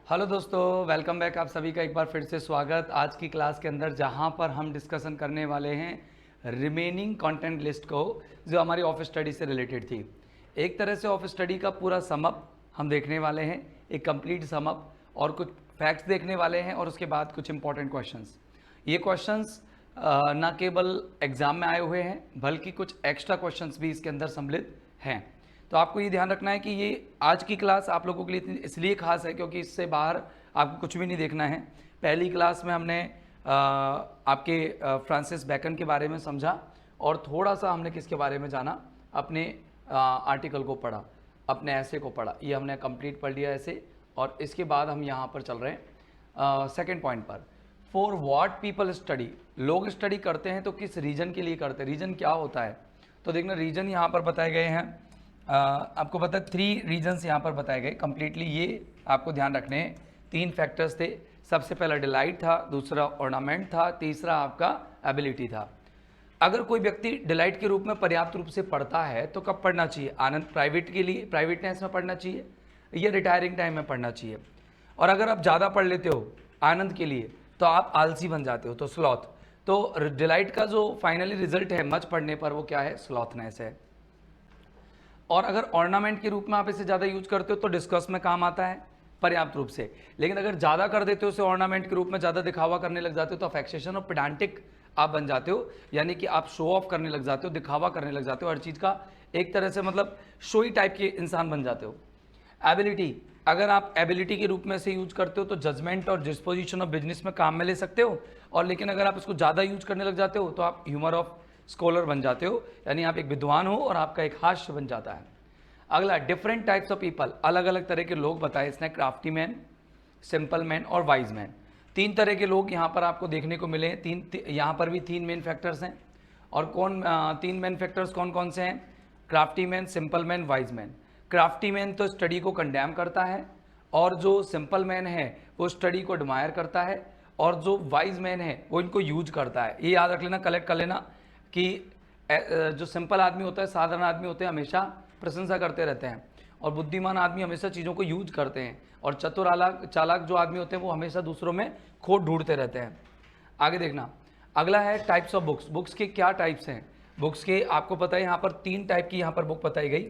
Hello दोस्तों, welcome back. आप सभी का एक बार फिर से स्वागत आज की क्लास के अंदर, जहां पर हम डिस्कशन करने वाले हैं रिमेनिंग कंटेंट लिस्ट को, जो हमारी ऑफिस स्टडी से रिलेटेड थी। एक तरह से ऑफिस स्टडी का पूरा समअप हम देखने वाले हैं, एक कंप्लीट समअप, और कुछ फैक्ट्स देखने वाले हैं और उसके बाद कुछ इंपॉर्टेंट क्वेश्चंस। ये क्वेश्चंस ना केवल एग्जाम में आए हुए हैं, बल्कि कुछ एक्स्ट्रा क्वेश्चंस भी इसके अंदर सम्मिलित हैं। तो आपको ये ध्यान रखना है कि ये आज की क्लास आप लोगों के लिए इसलिए खास है क्योंकि इससे बाहर आपको कुछ भी नहीं देखना है। पहली क्लास में हमने आपके फ्रांसिस बैकन के बारे में समझा और थोड़ा सा हमने किसके बारे में जाना, अपने आर्टिकल को पढ़ा, अपने ऐसे को पढ़ा। ये हमने कंप्लीट पढ़ लिया ऐसे, और इसके बाद हम यहाँ पर चल रहे हैं सेकेंड पॉइंट पर। फॉर व्हाट पीपल स्टडी, लोग स्टडी करते हैं तो किस रीजन के लिए करते हैं, रीजन क्या होता है। तो देखना, रीजन यहाँ पर बताए गए हैं। आपको पता है 3 रीजन्स यहाँ पर बताए गए कंप्लीटली। ये आपको ध्यान रखने हैं। 3 फैक्टर्स थे। सबसे पहला डिलाइट था, दूसरा ऑर्नामेंट था, तीसरा आपका एबिलिटी था। अगर कोई व्यक्ति डिलाइट के रूप में पर्याप्त रूप से पढ़ता है तो कब पढ़ना चाहिए? आनंद प्राइवेट के लिए, प्राइवेटनेस में पढ़ना चाहिए, या रिटायरिंग टाइम में पढ़ना चाहिए। और अगर आप ज़्यादा पढ़ लेते हो आनंद के लिए तो आप आलसी बन जाते हो, तो स्लॉथ। तो डिलाइट का जो फाइनली रिजल्ट है मच पढ़ने पर, वो क्या है? स्लॉथनेस है। और अगर ऑर्नामेंट के रूप में आप इसे ज़्यादा यूज करते हो तो डिस्कस में काम आता है पर्याप्त रूप से। लेकिन अगर ज़्यादा कर देते हो उसे ऑर्नामेंट के रूप में, ज़्यादा दिखावा करने लग जाते हो, तो अफेक्सेशन और पेडांटिक आप बन जाते हो, यानी कि आप शो ऑफ करने लग जाते हो, दिखावा करने लग जाते हो, हर चीज़ का एक तरह से मतलब शोई टाइप के इंसान बन जाते हो। एबिलिटी, अगर आप एबिलिटी के रूप में से यूज करते हो तो जजमेंट और डिस्पोजिशन ऑफ बिजनेस में काम में ले सकते हो। और लेकिन अगर आप इसको ज़्यादा यूज करने लग जाते हो तो आप ह्यूमर ऑफ स्कॉलर बन जाते हो, यानी आप एक विद्वान हो और आपका एक हास्य बन जाता है। अगला, डिफरेंट टाइप्स ऑफ पीपल, अलग अलग तरह के लोग बताए इसने। क्राफ्टी मैन, सिंपल मैन और वाइज मैन। 3 तरह के लोग यहाँ पर आपको देखने को मिले। यहाँ पर भी 3 मेन फैक्टर्स हैं। और 3 मेन फैक्टर्स कौन कौन से हैं? Crafty man, simple man, wise man. Crafty man तो स्टडी को कंडेम करता है, और जो सिंपल मैन है वो स्टडी को एडमायर करता है, और जो वाइज मैन है वो इनको यूज करता है। ये याद रख लेना, कलेक्ट कर लेना कि जो सिंपल आदमी होता है, साधारण आदमी होते हैं, हमेशा प्रशंसा करते रहते हैं, और बुद्धिमान आदमी हमेशा चीज़ों को यूज करते हैं, और चतुर चालाक जो आदमी होते हैं वो हमेशा दूसरों में खोट ढूंढते रहते हैं। आगे देखना, अगला है टाइप्स ऑफ बुक्स। बुक्स के क्या टाइप्स हैं? बुक्स के आपको पता है यहाँ पर 3 टाइप की यहाँ पर बुक बताई गई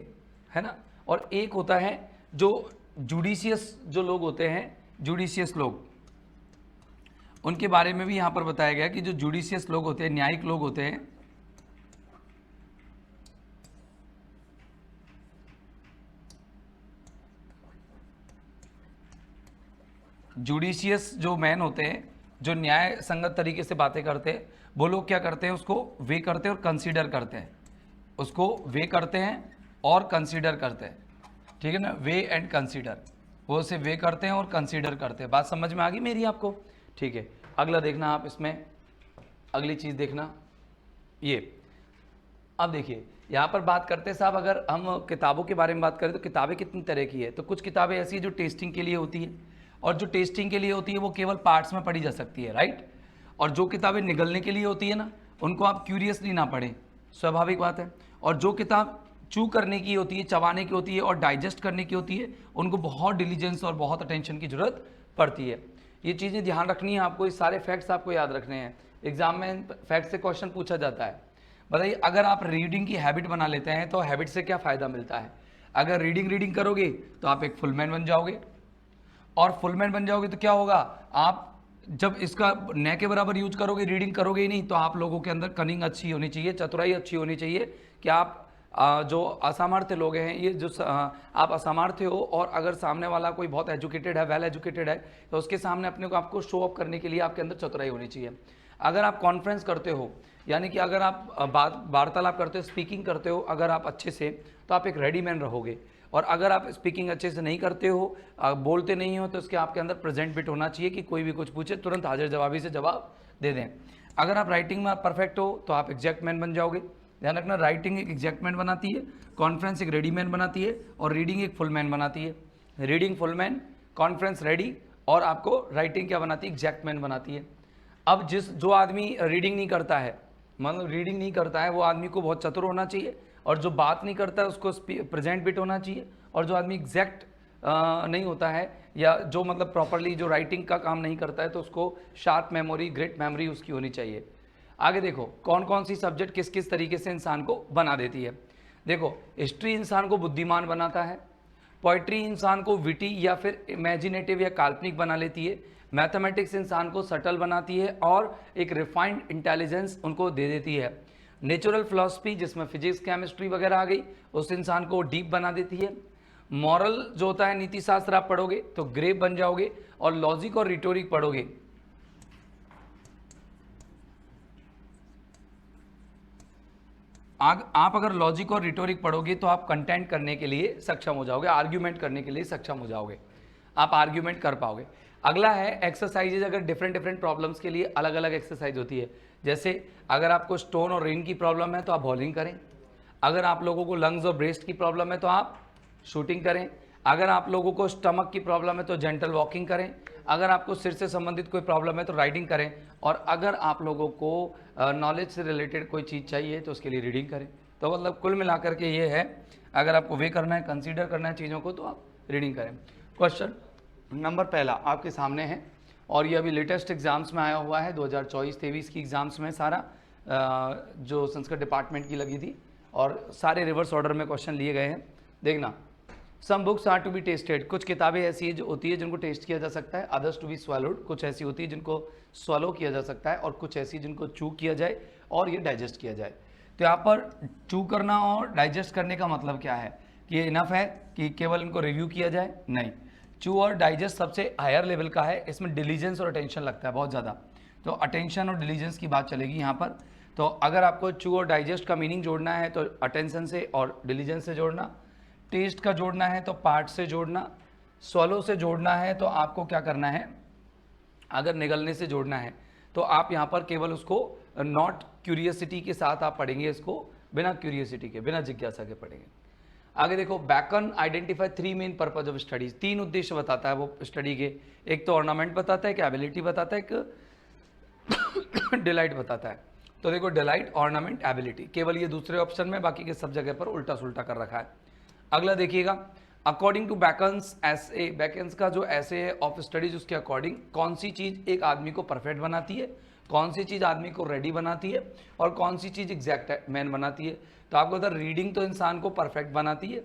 है ना। और एक होता है जो जुडिशियस जो लोग होते हैं, जुडिशियस लोग, उनके बारे में भी यहाँ पर बताया गया कि जो जुडिशियस लोग होते हैं, न्यायिक लोग होते हैं, जुडिशियस जो मैन होते हैं, जो न्याय संगत तरीके से बातें करते हैं, वो लोग क्या करते हैं? उसको वे करते हैं और कंसीडर करते हैं। उसको वे करते हैं और कंसीडर करते हैं, ठीक है ना। वे एंड कंसीडर, वो उसे वे करते हैं और कंसीडर करते हैं। बात समझ में आ गई मेरी आपको? ठीक है। अगला देखना आप, इसमें अगली चीज़ देखना ये। अब देखिए, यहाँ पर बात करते हैं साहब, अगर हम किताबों के बारे में बात करें तो किताबें कितनी तरह की है। तो कुछ किताबें ऐसी है जो टेस्टिंग के लिए होती है, और जो टेस्टिंग के लिए होती है वो केवल पार्ट्स में पढ़ी जा सकती है, राइट। और जो किताबें निगलने के लिए होती है ना, उनको आप क्यूरियसली ना पढ़ें, स्वाभाविक बात है। और जो किताब चू करने की होती है, चबाने की होती है और डाइजेस्ट करने की होती है, उनको बहुत डिलीजेंस और बहुत अटेंशन की जरूरत पड़ती है। ये चीज़ें ध्यान रखनी है आपको, ये सारे फैक्ट्स आपको याद रखने हैं। एग्जाम में फैक्ट से क्वेश्चन पूछा जाता है। बताइए, अगर आप रीडिंग की हैबिट बना लेते हैं तो हैबिट से क्या फ़ायदा मिलता है? अगर रीडिंग करोगे तो आप एक फुलमैन बन जाओगे, और फुलमैन बन जाओगे तो क्या होगा? आप जब इसका न के बराबर यूज करोगे, रीडिंग करोगे ही नहीं, तो आप लोगों के अंदर कनिंग अच्छी होनी चाहिए, चतुराई अच्छी होनी चाहिए, कि आप जो असामर्थ्य लोग हैं, ये जो आप असामर्थ्य हो, और अगर सामने वाला कोई बहुत एजुकेटेड है, वेल एजुकेटेड है, तो उसके सामने अपने को आपको शो ऑफ करने के लिए आपके अंदर चतुराई होनी चाहिए। अगर आप कॉन्फ्रेंस करते हो, यानी कि अगर आप वार्तालाप करते हो, स्पीकिंग करते हो अगर आप अच्छे से, तो आप एक रेडी मैन रहोगे। और अगर आप स्पीकिंग अच्छे से नहीं करते हो, बोलते नहीं हो, तो उसके आपके अंदर प्रेजेंट बिट होना चाहिए कि कोई भी कुछ पूछे तुरंत हाजिर जवाबी से जवाब दे दें। अगर आप राइटिंग में परफेक्ट हो तो आप एग्जैक्ट मैन बन जाओगे। ध्यान रखना, राइटिंग एक एग्जैक्ट मैन बनाती है, कॉन्फ्रेंस एक रेडी मैन बनाती है, और रीडिंग एक फुल मैन बनाती है। Reading full man, conference ready, और आपको राइटिंग क्या बनाती है? एग्जैक्ट मैन बनाती है। अब जो आदमी रीडिंग नहीं करता है, मतलब रीडिंग नहीं करता है, वो आदमी को बहुत चतुर होना चाहिए, और जो बात नहीं करता है उसको प्रेजेंट बिट होना चाहिए, और जो आदमी एग्जैक्ट नहीं होता है, या जो मतलब प्रॉपरली जो राइटिंग का काम नहीं करता है, तो उसको शार्प मेमोरी, ग्रेट मेमोरी उसकी होनी चाहिए। आगे देखो कौन कौन सी सब्जेक्ट किस किस तरीके से इंसान को बना देती है। देखो हिस्ट्री इंसान को बुद्धिमान बनाता है, पोइट्री इंसान को विटी या फिर इमेजिनेटिव या काल्पनिक बना लेती है, मैथमेटिक्स इंसान को सटल बनाती है और एक रिफाइंड इंटेलिजेंस उनको दे देती है, नेचुरल फिलॉसफी जिसमें फिजिक्स केमिस्ट्री वगैरह आ गई उस इंसान को डीप बना देती है, मॉरल जो होता है नीति शास्त्र आप पढ़ोगे तो ग्रेव बन जाओगे, और लॉजिक और रिटोरिक पढ़ोगे आप अगर लॉजिक और रिटोरिक पढ़ोगे तो आप कंटेंट करने के लिए सक्षम हो जाओगे, आर्ग्यूमेंट करने के लिए सक्षम हो जाओगे, आप आर्ग्यूमेंट कर पाओगे। अगला है एक्सरसाइजेज, अगर डिफरेंट डिफरेंट प्रॉब्लम्स के लिए अलग अलग एक्सरसाइज होती है। जैसे अगर आपको स्टोन और रेन की प्रॉब्लम है तो आप बॉलिंग करें, अगर आप लोगों को लंग्स और ब्रेस्ट की प्रॉब्लम है तो आप शूटिंग करें, अगर आप लोगों को स्टमक की प्रॉब्लम है तो जेंटल वॉकिंग करें, अगर आपको सिर से संबंधित कोई प्रॉब्लम है तो राइडिंग करें, और अगर आप लोगों को नॉलेज से रिलेटेड कोई चीज़ चाहिए तो उसके लिए रीडिंग करें। तो मतलब कुल मिलाकर के ये है, अगर आपको वे करना है, कंसीडर करना है चीज़ों को, तो आप रीडिंग करें। क्वेश्चन नंबर पहला आपके सामने है, और ये अभी लेटेस्ट एग्जाम्स में आया हुआ है, 2024-23 की एग्जाम्स में सारा जो संस्कृत डिपार्टमेंट की लगी थी, और सारे रिवर्स ऑर्डर में क्वेश्चन लिए गए हैं। देखना, some books are to be tasted, कुछ किताबें ऐसी जो होती है जिनको टेस्ट किया जा सकता है, अदर्स टू बी स्वैलोड, कुछ ऐसी होती है जिनको स्वलो किया जा सकता है, और कुछ ऐसी जिनको चू किया जाए और ये डाइजेस्ट किया जाए। तो यहाँ पर चू करना और डाइजेस्ट करने का मतलब क्या है कि ये इनफ है कि केवल इनको रिव्यू किया जाए? नहीं, चू और डाइजेस्ट सबसे हायर लेवल का है, इसमें डिलीजेंस और अटेंशन लगता है बहुत ज़्यादा, तो अटेंशन और डिलीजेंस की बात चलेगी यहाँ पर। तो अगर आपको चू और डाइजेस्ट का मीनिंग जोड़ना है तो अटेंशन से और डिलीजेंस से जोड़ना, टेस्ट का जोड़ना है तो पार्ट से जोड़ना, स्वलो से जोड़ना है तो आपको क्या करना है, अगर निगलने से जोड़ना है तो आप यहाँ पर केवल उसको नॉट क्यूरियसिटी के साथ आप पढ़ेंगे, इसको बिना क्यूरियसिटी के, बिना जिज्ञासा के पढ़ेंगे। आगे देखो, bacon identify 3 main purpose of studies, 3 उद्देश्य बताता है वो स्टडी के। एक तो ऑर्नामेंट बताता है, एक एबिलिटी बताता है, एक डिलाइट बताता है। तो देखो डिलाइट, ऑर्नामेंट, एबिलिटी, केवल ये दूसरे ऑप्शन में, बाकी के सब जगह पर उल्टा सुल्टा कर रखा है। अगला देखिएगा, अकॉर्डिंग टू बैकन्स ऐसे, बैकन्स का जो ऐसे है ऑफ स्टडीज, उसके अकॉर्डिंग कौन सी चीज़ एक आदमी को परफेक्ट बनाती है, कौन सी चीज़ आदमी को रेडी बनाती है, और कौन सी चीज़ एग्जैक्ट मैन बनाती है। तो आपको बता, रीडिंग तो इंसान को परफेक्ट बनाती है,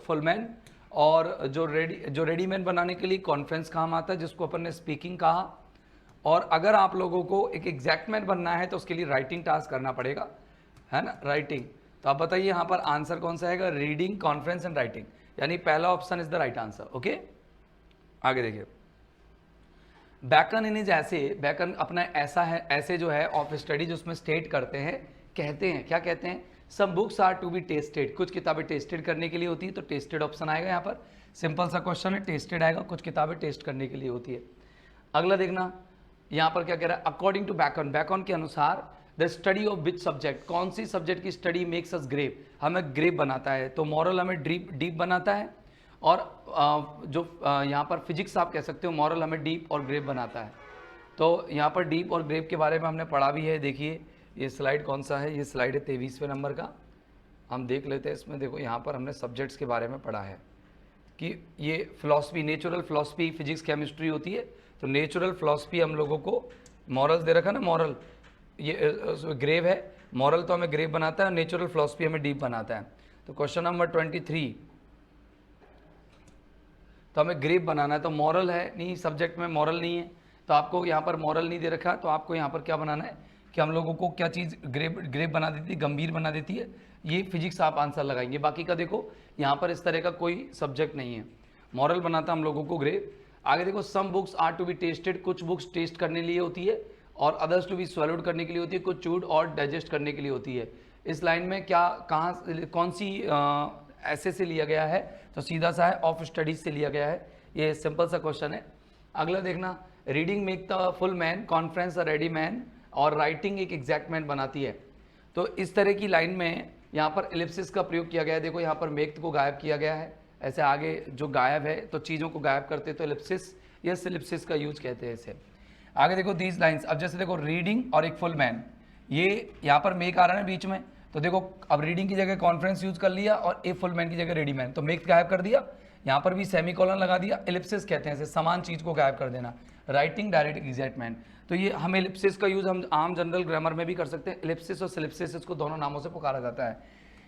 फुल मैन, और जो रेडी मैन बनाने के लिए कॉन्फ्रेंस काम आता है, जिसको अपन ने स्पीकिंग कहा। और अगर आप लोगों को एक एग्जैक्ट मैन बनना है तो उसके लिए राइटिंग टास्क करना पड़ेगा, है ना, राइटिंग। तो आप बताइए यहाँ पर आंसर कौन सा आएगा? रीडिंग, कॉन्फ्रेंस एंड राइटिंग, यानी पहला option is the right answer. Okay, आगे देखिए, बैकन इन इज ऐसे, बैकन अपना ऐसा है, ऐसे जो है ऑफ स्टडीज उसमें स्टेट करते हैं, कहते हैं, क्या कहते हैं, some books are to be tasted, कुछ किताबें टेस्टेड करने के लिए होती है, तो टेस्टेड ऑप्शन आएगा यहाँ पर, सिंपल सा क्वेश्चन है, टेस्टेड आएगा, कुछ किताबें टेस्ट करने के लिए होती है। अगला देखना, यहाँ पर क्या कह रहा है, अकॉर्डिंग टू बैकन, बैकन के अनुसार the study of which subject, कौन सी सब्जेक्ट की स्टडी मेक्स अस ग्रेव, हमें ग्रेव बनाता है। तो मॉरल हमें डीप बनाता है, और जो यहाँ पर फिजिक्स आप कह सकते हो, मॉरल हमें डीप और ग्रेव बनाता है। तो यहाँ पर डीप और ग्रेव के बारे में हमने पढ़ा भी है। देखिए ये स्लाइड कौन सा है, ये स्लाइड है 23वें नंबर का, हम देख लेते हैं। इसमें देखो यहाँ पर हमने सब्जेक्ट्स के बारे में पढ़ा है कि ये philosophy, natural philosophy, physics chemistry होती है। तो नेचुरल फिलॉसफी हम लोगों को, मॉरल्स दे रखा ना, मॉरल ये ग्रेव है, मॉरल तो हमें ग्रेव बनाता है, नेचुरल फिलॉसफी हमें डीप बनाता है। तो क्वेश्चन नंबर 23, तो हमें ग्रेव बनाना है, तो मॉरल है नहीं, सब्जेक्ट में मॉरल नहीं है, तो आपको यहाँ पर मॉरल नहीं दे रखा, तो आपको यहाँ पर क्या बनाना है कि हम लोगों को क्या चीज़ ग्रेव बना देती है, गंभीर बना देती है, ये फिजिक्स आप आंसर लगाएंगे। बाकी का देखो यहाँ पर इस तरह का कोई सब्जेक्ट नहीं है, मॉरल बनाता हम लोगों को ग्रेव। आगे देखो, some books are to be tasted, कुछ बुक्स टेस्ट करने लिए होती है, और अदर्स टू बी स्वैलोड करने के लिए होती है, कुछ चूड और डाइजेस्ट करने के लिए होती है। इस लाइन में क्या, कहाँ, कौन सी ऐसे से लिया गया है? तो सीधा सा है, ऑफ स्टडीज से लिया गया है, ये सिंपल सा क्वेश्चन है। अगला देखना, reading make the full man, conference a ready man, और राइटिंग एक एग्जैक्ट मैन बनाती है। तो इस तरह की लाइन में यहाँ पर एलिप्सिस का प्रयोग किया गया है। देखो यहाँ पर मेक को गायब किया गया है, ऐसे आगे जो गायब है, तो चीज़ों को गायब करते तो एलिप्सिस, यस एलिप्सिस का यूज कहते हैं इसे। आगे देखो दीज लाइन्स, अब जैसे देखो रीडिंग और एक फुल मैन, ये यहाँ पर मेक आ रहा है बीच में, तो देखो अब रीडिंग की जगह कॉन्फ्रेंस यूज कर लिया और ए फुल मैन की जगह रेडी मैन, तो मेक गायब कर दिया, यहाँ पर भी सेमीकोलन लगा दिया, एलिप्सिस कहते हैं, ऐसे समान चीज़ को गायब कर देना, राइटिंग डायरेक्ट एग्जैक्टमेंट। तो ये हम एलिप्सिस का यूज़ हम आम जनरल ग्रामर में भी कर सकते हैं, एलिप्सिस और सिलिप्सिस इसको दोनों नामों से पुकारा जाता है।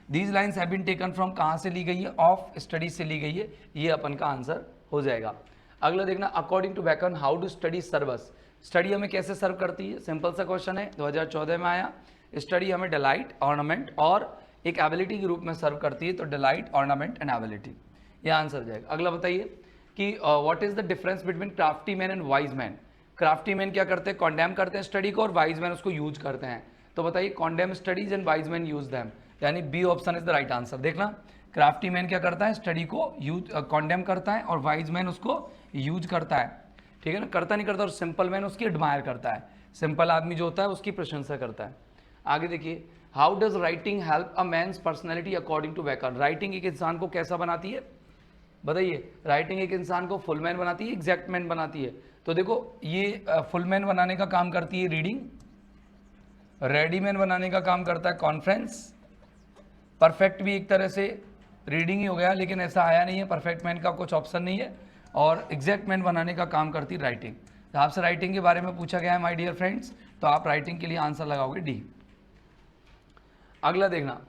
These lines have been taken from, कहाँ से ली गई है, ऑफ स्टडी से ली गई है, ये अपन का आंसर हो जाएगा। अगला देखना, according to Bacon how do study serve us, study हमें कैसे सर्व करती है, सिंपल सा क्वेश्चन है, 2014 में आया। स्टडी हमें डिलाइट, ऑर्नामेंट और एक एबिलिटी के रूप में सर्व करती है, तो डिलाइट, ऑर्नामेंट एंड एबिलिटी, ये आंसर हो जाएगा। अगला बताइए कि what is the difference between crafty man and wise man. Crafty man क्या करते हैं, कॉन्डेम करते हैं स्टडी को, और वाइज मैन उसको यूज करते हैं। तो बताइए, condemn studies and wise man use them, यानी B option is the right answer. देखना, क्राफ्टी मैन क्या करता है, स्टडी को यूज कॉन्डेम करता है, और वाइज मैन उसको यूज करता है, ठीक है ना, करता नहीं करता। और सिंपल मैन उसकी एडमायर करता है, सिंपल आदमी जो होता है उसकी प्रशंसा करता है। आगे देखिए, how does writing help a man's personality according to Bacon. Writing एक इंसान को कैसा बनाती है, बताइए, राइटिंग एक इंसान को फुल मैन बनाती है, एग्जैक्ट मैन बनाती है। तो देखो, ये फुल मैन बनाने का काम करती है रीडिंग, रेडी मैन बनाने का काम करता है कॉन्फ्रेंस, परफेक्ट भी एक तरह से रीडिंग ही हो गया, लेकिन ऐसा आया नहीं है, परफेक्ट मैन का कुछ ऑप्शन नहीं है, और एग्जैक्ट मैन बनाने का काम करती राइटिंग। तो आपसे राइटिंग के बारे में पूछा गया है माय डियर फ्रेंड्स, तो आप राइटिंग के लिए आंसर लगाओगे डी। अगला देखना,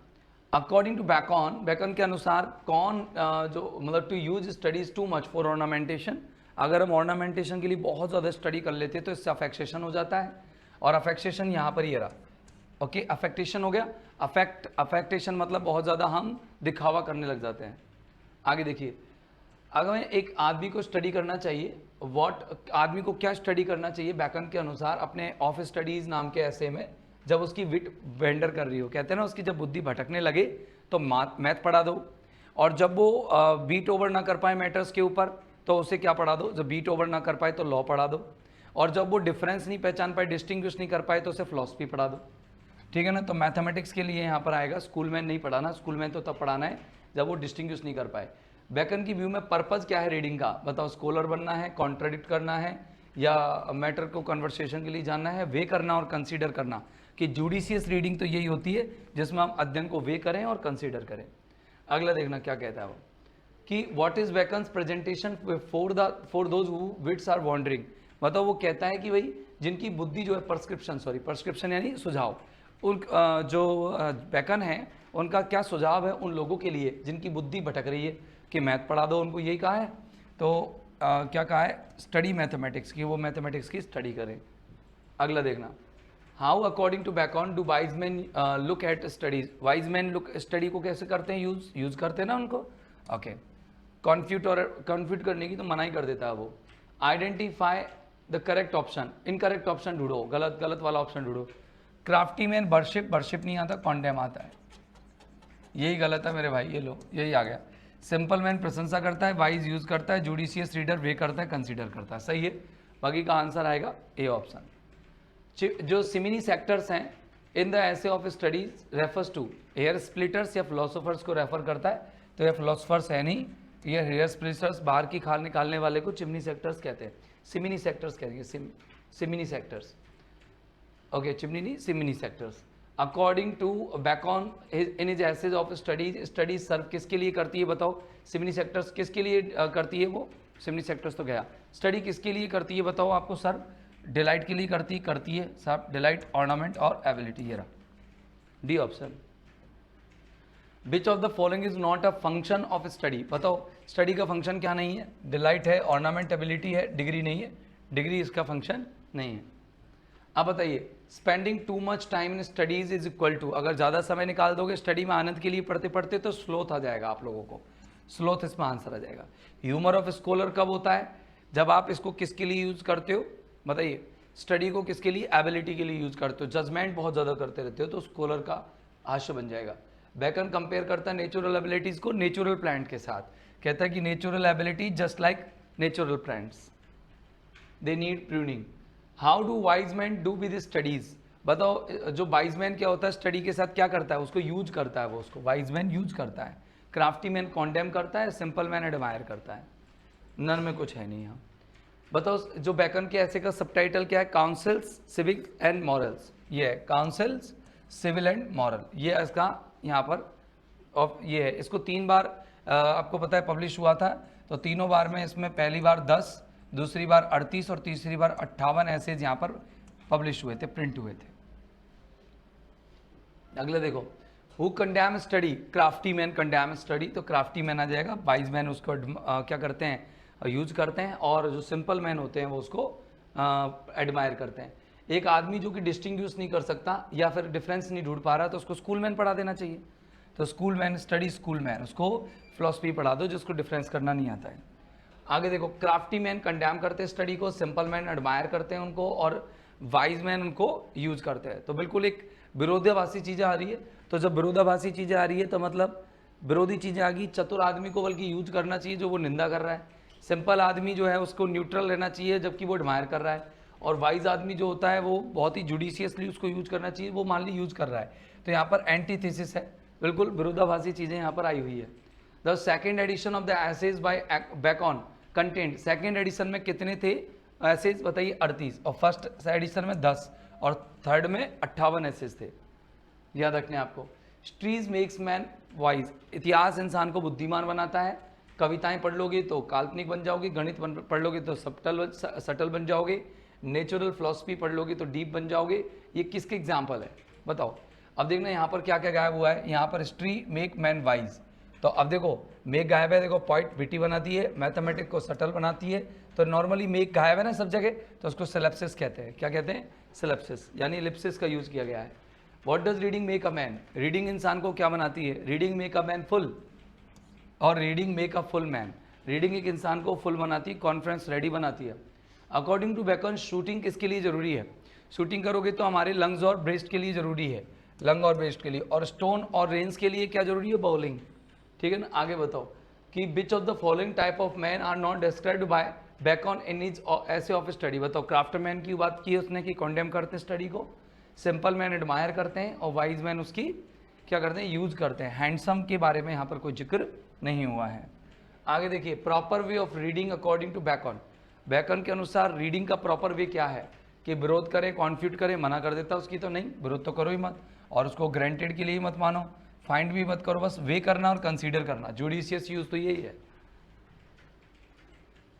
अकॉर्डिंग टू बैकन, बैकन के अनुसार कौन जो मतलब to use studies too much for ornamentation, अगर हम ऑर्नामेंटेशन के लिए बहुत ज़्यादा स्टडी कर लेते हैं तो इससे अफेक्सेशन हो जाता है, और अफेक्सेशन यहाँ पर ये रहा, ओके, अफेक्टेशन हो गया। अफेक्टेशन मतलब बहुत ज़्यादा हम दिखावा करने लग जाते हैं। आगे देखिए, अगर एक आदमी को स्टडी करना चाहिए, आदमी को क्या स्टडी करना चाहिए बैकन के अनुसार, अपने ऑफ स्टडीज़ नाम के ऐसे में, जब उसकी विट वेंडर कर रही हो, कहते हैं ना, उसकी जब बुद्धि भटकने लगे तो मैथ पढ़ा दो, और जब वो बीट ओवर ना कर पाए मैटर्स के ऊपर तो उसे क्या पढ़ा दो, जब बीट ओवर ना कर पाए तो लॉ पढ़ा दो, और जब वो डिफरेंस नहीं पहचान पाए, डिस्टिंग्विश नहीं कर पाए तो उसे फिलॉसफी पढ़ा दो, ठीक है ना। तो मैथमेटिक्स के लिए यहाँ पर आएगा, स्कूल में नहीं पढ़ाना, स्कूल में तो तब पढ़ाना है जब वो डिस्टिंग्विश नहीं कर पाए। बैकन की व्यू में पर्पज़ क्या है रीडिंग का, बताओ, स्कॉलर बनना है, कॉन्ट्राडिक्ट करना है, या मैटर को कन्वर्सेशन के लिए जानना है, वे करना और कंसीडर करना, कि जुडिशियस रीडिंग तो यही होती है जिसमें हम अध्ययन को वे करें और कंसीडर करें। अगला देखना क्या कहता है वो, कि what is Bacon's presentation for those who wits are wandering. मतलब वो कहता है कि भाई जिनकी बुद्धि जो है, प्रिस्क्रिप्शन यानी सुझाव, उन जो बैकन है उनका क्या सुझाव है उन लोगों के लिए जिनकी बुद्धि भटक रही है, कि मैथ पढ़ा दो, उनको यही कहा है। तो क्या कहा है, स्टडी मैथमेटिक्स की, वो मैथमेटिक्स की स्टडी करें। अगला देखना, how according to Bacon do wise man look at studies. Wise man look study को कैसे करते हैं, यूज करते हैं ना उनको, ओके। कन्फ्यूट करने की तो मना ही कर देता है वो। Identify the correct option, incorrect option ढूंढो, गलत वाला ऑप्शन ढूंढो। क्राफ्टी मैन वर्शिप नहीं आता, कॉन्डेम आता है, यही गलत है मेरे भाई, ये लो यही आ गया। सिंपल मैन प्रशंसा करता है, वाइज यूज करता है, जुडिशियस रीडर वे करता है, कंसीडर करता है, सही है। बाकी का आंसर आएगा ए ऑप्शन। जो सिमिनी सेक्टर्स हैं in the essay of studies refers to hair splitters या फिलोसोफर्स को रेफर करता है, तो ये फिलोसोफर्स है नहीं, ये हेयर स्प्लिटर्स, बाहर की खाल निकालने वाले को चिमनी सेक्टर्स कहते हैं, सिमिनी सेक्टर्स कहते हैं, सिमिनी सेक्टर्स, ओके, चिमनी नहीं, सिमिनी sectors. According to Bacon in his essays of studies serve किसके लिए करती है, बताओ, सिमिनी सेक्टर्स किसके लिए करती है वो, सिमिनी सेक्टर्स तो गया, स्टडी किसके लिए करती है बताओ आपको, सर्व डिलाइट के लिए करती है सब, डिलाइट, ऑर्नामेंट और एबिलिटी, ये रहा D option. Which of the following is not a function of study, बताओ स्टडी का फंक्शन क्या नहीं है, डिलाइट है, ऑर्नामेंट, एबिलिटी है, डिग्री नहीं है, डिग्री इसका फंक्शन नहीं है। अब बताइए, spending too much time in studies is equal to, अगर ज़्यादा समय निकाल दोगे स्टडी में आनंद के लिए पढ़ते पढ़ते तो स्लोथ आ जाएगा आप लोगों को, स्लोथ इसमें आंसर आ जाएगा। ह्यूमर ऑफ स्कॉलर कब होता है, जब आप इसको किसके लिए यूज़ करते हो, बताइए, स्टडी को किसके लिए, एबिलिटी के लिए यूज़ करते हो, जजमेंट बहुत ज़्यादा करते रहते हो तो स्कॉलर का हास्य बन जाएगा। बैकन कंपेयर करता है नेचुरल एबिलिटीज़ को नेचुरल प्लांट के साथ, कहता है कि natural ability just like natural plants, they need pruning. How do wise man do with studies, बताओ, जो वाइज मैन क्या होता है, स्टडी के साथ क्या करता है, उसको यूज करता है, वो उसको वाइज मैन यूज करता है। क्राफ्टी मैन कॉन्डेम करता है, सिंपल मैन एडमायर करता है, नन में कुछ है नहीं यहाँ। बताओ, जो बैकन के ऐसे का सबटाइटल क्या है, काउंसिल्स, सिविक एंड मॉरल्स, ये है काउंसिल्स, सिविल एंड मॉरल, ये इसका यहाँ पर ये है। इसको 3 बार आपको पता है पब्लिश हुआ था, तो तीनों बार में इसमें पहली बार 10, दूसरी बार 38 और तीसरी बार 58 एसेज यहाँ पर पब्लिश हुए थे, प्रिंट हुए थे। अगले देखो, who condemn study, crafty man condemn study, तो क्राफ्टी मैन आ जाएगा, वाइज मैन उसको क्या करते हैं, यूज करते हैं, और जो सिंपल मैन होते हैं वो उसको एडमायर करते हैं। एक आदमी जो कि डिस्टिंग्विश नहीं कर सकता या फिर डिफरेंस नहीं ढूंढ पा रहा, तो उसको स्कूल मैन पढ़ा देना चाहिए। तो school man study school man, उसको फिलॉसफी पढ़ा दो जिसको डिफरेंस करना नहीं आता है। आगे देखो, क्राफ्टी मैन कंडेम करते हैं स्टडी को, सिंपल मैन एडमायर करते हैं उनको, और वाइज मैन उनको यूज करते हैं। तो बिल्कुल एक विरोधाभासी चीज़ें आ रही है। तो जब विरोधाभासी चीज़ें आ रही है तो मतलब विरोधी चीज़ें आ गई। चतुर आदमी को बल्कि यूज करना चाहिए जो वो निंदा कर रहा है, सिंपल आदमी जो है उसको न्यूट्रल रहना चाहिए जबकि वो एडमायर कर रहा है, और वाइज आदमी जो होता है वो बहुत ही जुडिशियसली उसको यूज करना चाहिए, वो मान ली यूज कर रहा है। तो यहाँ पर एंटीथेसिस है, बिल्कुल विरोधाभासी चीज़ें यहाँ पर आई हुई है। The second edition of the essays by Bacon content, second edition में कितने थे एसेज बताइए, 38, और फर्स्ट एडिशन में 10 और थर्ड में 58 एसेज थे, याद रखने आपको। स्ट्रीज मेक्स मैन वाइज, इतिहास इंसान को बुद्धिमान बनाता है। कविताएं पढ़ लोगे तो काल्पनिक बन जाओगे, गणित पढ़ लोगे तो सटल बन जाओगे, नेचुरल फिलॉसफी पढ़ लोगे तो डीप बन जाओगे। ये किसके एग्जाम्पल है बताओ। अब देखना यहाँ पर क्या क्या गायब हुआ है, यहाँ पर हिस्ट्री मेक मैन वाइज, तो अब देखो मेक गायब है, देखो पॉइंट विटी बनाती है, मैथमेटिक्स को सटल बनाती है। तो नॉर्मली मेक गायब है ना सब जगह, तो उसको सिलेप्सिस कहते हैं। क्या कहते हैं, सिलेप्सिस, यानी एलिप्सिस का यूज किया गया है। What does reading make a man, reading इंसान को क्या बनाती है, reading make a man full, और reading make a full man, reading एक इंसान को फुल बनाती है, कॉन्फ्रेंस रेडी बनाती है। अकॉर्डिंग टू बेकन शूटिंग किसके लिए जरूरी है, शूटिंग करोगे तो हमारे लंग्स और ब्रेस्ट के लिए जरूरी है, लंग और ब्रेस्ट के लिए, और स्टोन और रेंज के लिए क्या जरूरी है, बाउलिंग, ठीक है ना। आगे बताओ कि which of the following type of man are not described by Bacon in his essay of study. बताओ, क्राफ्टमैन की बात की उसने कि कॉन्डेम करते हैं स्टडी को, सिंपल मैन एडमायर करते हैं, और वाइज मैन उसकी क्या करते हैं, यूज करते हैं। हैंडसम के बारे में यहाँ पर कोई जिक्र नहीं हुआ है। आगे देखिए, proper way of reading according to Bacon, Bacon के अनुसार रीडिंग का प्रॉपर वे क्या है, कि विरोध करे, कॉन्फ्यूट करे, मना कर देता उसकी, तो नहीं, विरोध तो करो ही मत, और उसको ग्रांटेड के लिए मत मानो, फाइंड भी मत करो, बस वे करना और कंसीडर करना, जुडिशियस यूज तो यही है।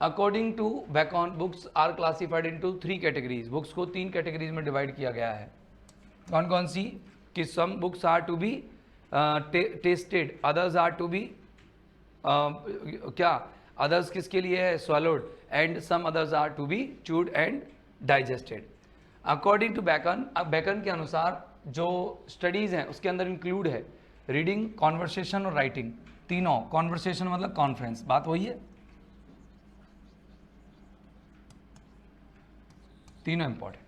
According to Bacon books are classified into 3 categories, books को 3 कैटेगरीज में डिवाइड किया गया है। कौन कौन सी, कि some books are to be tasted, others are to be क्या, अदर्स किसके लिए है, swallowed, and some others are to be chewed and digested. According to Bacon, अब बेकन के अनुसार जो स्टडीज हैं उसके अंदर इंक्लूड है रीडिंग, कॉन्वर्सेशन और राइटिंग, तीनों। कॉन्वर्सेशन मतलब कॉन्फ्रेंस, बात वही है, तीनों important.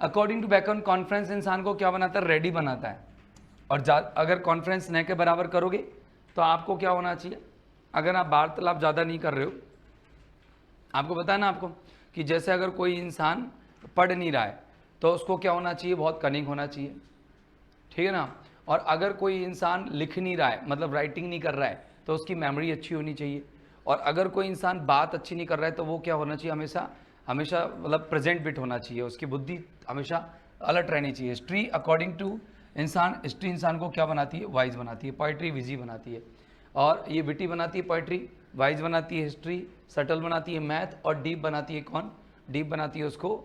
According to Bacon conference इंसान को क्या बनाता है, रेडी बनाता है, और अगर कॉन्फ्रेंस न के बराबर करोगे तो आपको क्या होना चाहिए, अगर आप वार्तालाप ज़्यादा नहीं कर रहे हो, आपको पता है ना आपको कि जैसे अगर कोई इंसान पढ़ नहीं रहा है तो उसको क्या होना चाहिए, बहुत कनिंग होना चाहिए, ठीक है ना। और अगर कोई इंसान लिख नहीं रहा है, मतलब राइटिंग नहीं कर रहा है, तो उसकी मेमोरी अच्छी होनी चाहिए। और अगर कोई इंसान बात अच्छी नहीं कर रहा है तो वो क्या होना चाहिए, हमेशा हमेशा मतलब प्रेजेंट बिट होना चाहिए, उसकी बुद्धि हमेशा अलर्ट रहनी चाहिए। हिस्ट्री अकॉर्डिंग टू इंसान, हिस्ट्री इंसान को क्या बनाती है, वाइज बनाती है। पोइट्री विजी बनाती है, और ये विटी बनाती है पोइट्री, वाइज बनाती है हिस्ट्री, सटल बनाती है मैथ, और डीप बनाती है कौन, डीप बनाती है उसको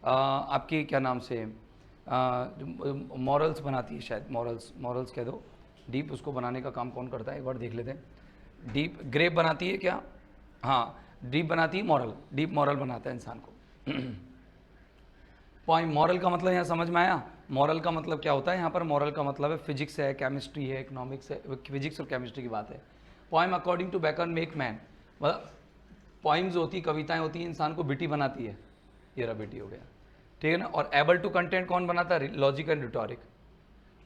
आपकी क्या नाम से, मॉरल्स बनाती है, शायद मॉरल्स कह दो। डीप उसको बनाने का काम कौन करता है, एक बार देख लेते हैं। डीप ग्रेप बनाती है क्या, हाँ डीप बनाती है मॉरल, डीप मॉरल बनाता है इंसान को। पॉइंट, मॉरल का मतलब यहाँ समझ में आया, मॉरल का मतलब क्या होता है, यहाँ पर मॉरल का मतलब है फिजिक्स है, केमिस्ट्री है, इकोनॉमिक्स है, फिजिक्स और केमिस्ट्री की बात है। Poem according to Bacon make man, मतलब पोइम्स होती, कविताएं होती हैं, इंसान को बिटी बनाती है, ये रहा बिटी हो गया, ठीक है ना। और एबल टू कंटेंट कौन बनाता है, लॉजिक एंड रिटोरिक।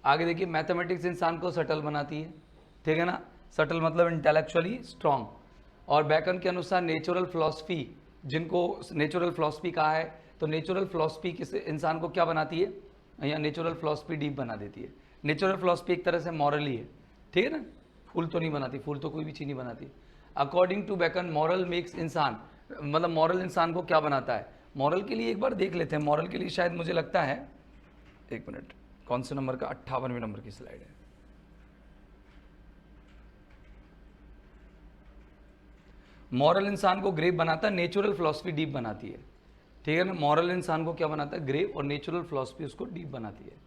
आगे देखिए, मैथमेटिक्स इंसान को सटल बनाती है, ठीक है ना, सटल मतलब इंटेलेक्चुअली स्ट्रॉन्ग। और बेकन के अनुसार नेचुरल फिलॉसफी, जिनको नेचुरल फिलॉसफी कहा है, तो नेचुरल फिलॉसफी किस इंसान को क्या बनाती है, या नेचुरल फिलॉसफी डीप बना देती है। नेचुरल फिलॉसफी एक तरह से मॉरल ही है, ठीक है ना, फूल तो नहीं बनाती, फूल तो कोई भी चीज़ नहीं बनाती। According to Bacon moral makes इंसान, मतलब मॉरल इंसान को क्या बनाता है। मॉरल के लिए एक बार देख लेते हैं, मॉरल के लिए शायद मुझे लगता है, एक मिनट, कौन से नंबर का, 58वें नंबर की स्लाइड है। मॉरल इंसान को ग्रेव बनाता है, नेचुरल फिलॉसफी डीप बनाती है, ठीक है ना। मॉरल इंसान को क्या बनाता है, ग्रेव, और नेचुरल फिलॉसफी उसको डीप बनाती है।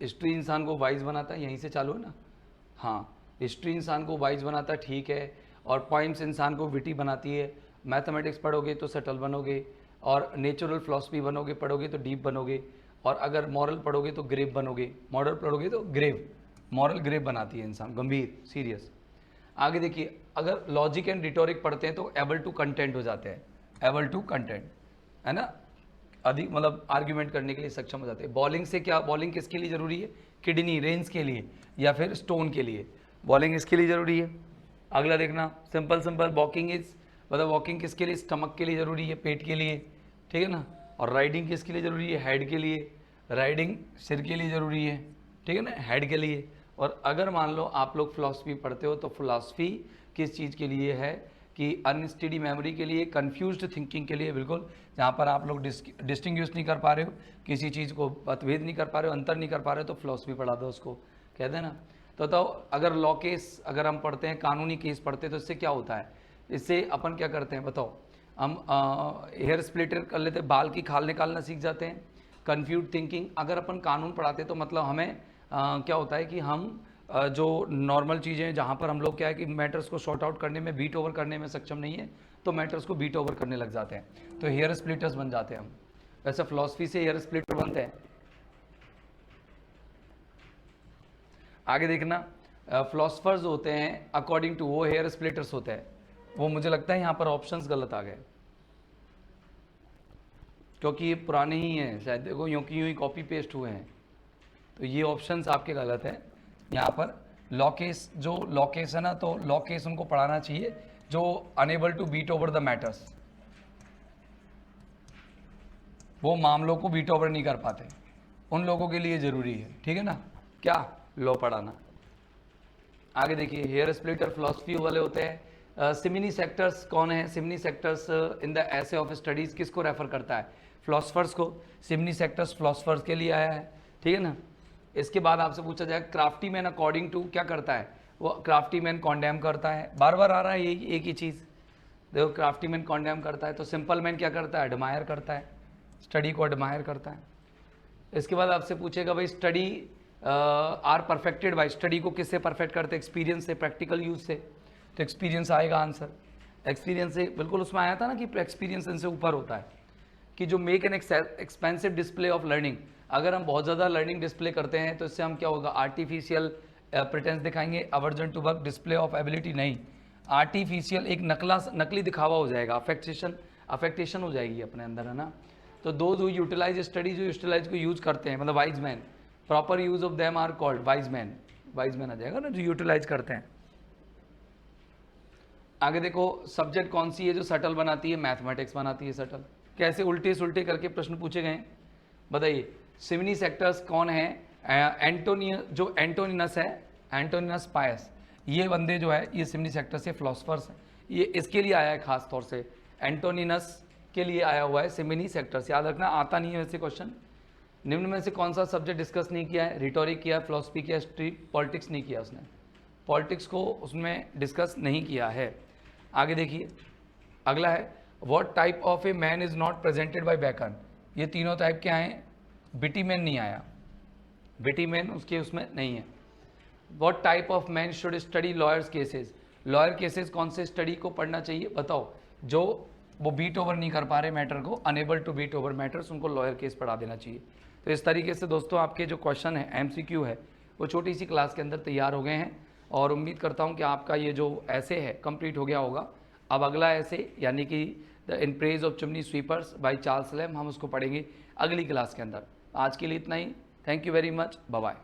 हिस्ट्री इंसान को वाइज बनाता है, यहीं से चालू है ना। हाँ, हिस्ट्री इंसान को वाइज बनाता है, ठीक है। और पॉइंट्स इंसान को विटी बनाती है। मैथमेटिक्स पढ़ोगे तो सटल बनोगे, और नेचुरल फिलॉसफी बनोगे पढ़ोगे तो डीप बनोगे, और अगर मॉरल पढ़ोगे तो ग्रेव बनोगे, मॉरल पढ़ोगे तो ग्रेव, मॉरल ग्रेव बनाती है इंसान, गंभीर, सीरियस। आगे देखिए, अगर लॉजिक एंड रिटोरिक पढ़ते हैं तो एबल टू कंटेंट हो जाते हैं, एबल टू कंटेंट, है ना, अधिक मतलब आर्ग्यूमेंट करने के लिए सक्षम हो जाते हैं। बॉलिंग से क्या, बॉलिंग किसके लिए जरूरी है, किडनी रेंज के लिए या फिर स्टोन के लिए, बॉलिंग इसके लिए जरूरी है। अगला देखना, सिंपल सिंपल, वॉकिंग इज, मतलब वॉकिंग किसके लिए, स्टमक के लिए जरूरी है, पेट के लिए, ठीक है ना। और राइडिंग किसके लिए जरूरी है, हेड के लिए, राइडिंग सिर के लिए जरूरी है, ठीक है ना, हेड के लिए। और अगर मान लो आप लोग फिलॉसफी पढ़ते हो तो फिलॉसफी किस चीज़ के लिए है कि अनस्टडी मेमोरी के लिए, कंफ्यूज्ड थिंकिंग के लिए, बिल्कुल। जहाँ पर आप लोग डिस्टिंग्विश नहीं कर पा रहे हो, किसी चीज़ को मतभेद नहीं कर पा रहे हो, अंतर नहीं कर पा रहे हो, तो फिलॉसफी पढ़ा दो उसको, कहते हैं ना। तो अगर लॉ केस अगर हम पढ़ते हैं, कानूनी केस पढ़ते हैं, तो इससे क्या होता है, इससे अपन क्या करते हैं बताओ, हम हेयर स्प्लिटर कर लेते हैं, बाल की खाल निकालना सीख जाते हैं। कंफ्यूज थिंकिंग, अगर अपन कानून पढ़ाते हैं तो मतलब हमें क्या होता है कि हम जो नॉर्मल चीज़ें जहाँ पर हम लोग क्या है कि मैटर्स को शॉर्ट आउट करने में, बीट ओवर करने में सक्षम नहीं है, तो मैटर्स को बीट ओवर करने लग जाते हैं, तो हेयर स्प्लिटर्स बन जाते हैं हम। वैसे फिलॉसफी से हेयर स्प्लिटर बनते हैं। आगे देखना, फिलोसफर्स होते हैं अकॉर्डिंग टू, वो हेयर स्प्लिटर्स होते हैं। वो मुझे लगता है यहाँ पर ऑप्शंस गलत आ गए, क्योंकि ये पुराने ही हैं शायद, देखो यूँ की यूँ ही कॉपी पेस्ट हुए हैं, तो ये ऑप्शंस आपके गलत हैं। यहाँ पर लॉ केस, जो लॉ केस है ना, तो लॉ केस उनको पढ़ाना चाहिए जो enable to beat over the matters, वो मामलों को बीट ओवर नहीं कर पाते, उन लोगों के लिए ज़रूरी है, ठीक है ना, क्या लॉ पढ़ाना। आगे देखिए, हेयर स्प्लिटर फिलॉसफी वाले होते हैं। सिमिनी सेक्टर्स कौन है, सिमिनी sectors in the essay of studies किसको रेफर करता है, फिलोसफर्स को। सिमिनी सेक्टर्स फिलोसफर्स के लिए आया है, ठीक है ना। इसके बाद आपसे पूछा जाए, क्राफ्टी मैन अकॉर्डिंग टू क्या करता है, वो क्राफ्टी मैन कॉन्डेम करता है, बार बार आ रहा है यही एक ही चीज़, देखो क्राफ्टी मैन कॉन्डेम करता है। तो सिंपल मैन क्या करता है, एडमायर करता है, स्टडी को एडमायर करता है। इसके बाद आपसे पूछेगा भाई, study are perfected by, study को किससे परफेक्ट करते हैं, एक्सपीरियंस से, प्रैक्टिकल यूज से, तो एक्सपीरियंस आएगा आंसर। एक्सपीरियंस से, बिल्कुल उसमें आया था ना कि एक्सपीरियंस इनसे ऊपर होता है, कि जो make an expensive display of learning, अगर हम बहुत ज़्यादा लर्निंग डिस्प्ले करते हैं तो इससे हम क्या होगा, आर्टिफिशियल प्रिटेंस दिखाएंगे, aversion to work, display of ability नहीं, आर्टिफिशियल एक नकली दिखावा हो जाएगा, अफेक्टेशन हो जाएगी अपने अंदर, है ना। तो दो जो यूटिलाइज स्टडी, जो यूटिलाइज को यूज करते हैं, मतलब wise man, proper use of them are called wise man, wise man आ जाएगा ना, जो यूटिलाइज करते हैं। आगे देखो, सब्जेक्ट कौन सी है जो सटल बनाती है, मैथमेटिक्स बनाती है सटल। कैसे उल्टे सुल्टे करके प्रश्न पूछे गए, बताइए। सिमिनी सेक्टर्स कौन है, जो एंटोनिनस है, एंटोनिनस पायस, ये बंदे जो है ये सिमिनी सेक्टर से फिलोसफर्स हैं, ये इसके लिए आया है खास तौर से, एंटोनिनस के लिए आया हुआ है सिमिनी सेक्टर्स। याद रखना, आता नहीं है वैसे क्वेश्चन। निम्न में से कौन सा सब्जेक्ट डिस्कस नहीं किया है, रिटोरिक किया, फिलोसफी किया, हिस्ट्री, पॉलिटिक्स नहीं किया उसने, पॉलिटिक्स को उसमें डिस्कस नहीं किया है। आगे देखिए, अगला है, what type of a man is not presented by bacon, ये तीनों टाइप के आए, बिटी मैन नहीं आया, बिटी मैन उसके उसमें नहीं है। What type of man should study lawyers cases, lawyer cases कौन से स्टडी को पढ़ना चाहिए बताओ, जो वो बीट ओवर नहीं कर पा रहे मैटर को, enable to beat over matters, उनको लॉयर केस पढ़ा देना चाहिए। तो इस तरीके से दोस्तों आपके जो क्वेश्चन है, एमसीक्यू है, वो छोटी सी क्लास के अंदर तैयार हो गए हैं, और उम्मीद करता हूँ कि आपका ये जो ऐसे है कंप्लीट हो गया होगा। अब अगला ऐसे, यानी कि the in praise of chimney sweepers by Charles lamb, हम उसको पढ़ेंगे अगली क्लास के अंदर। आज के लिए इतना ही, thank you very much, bye bye.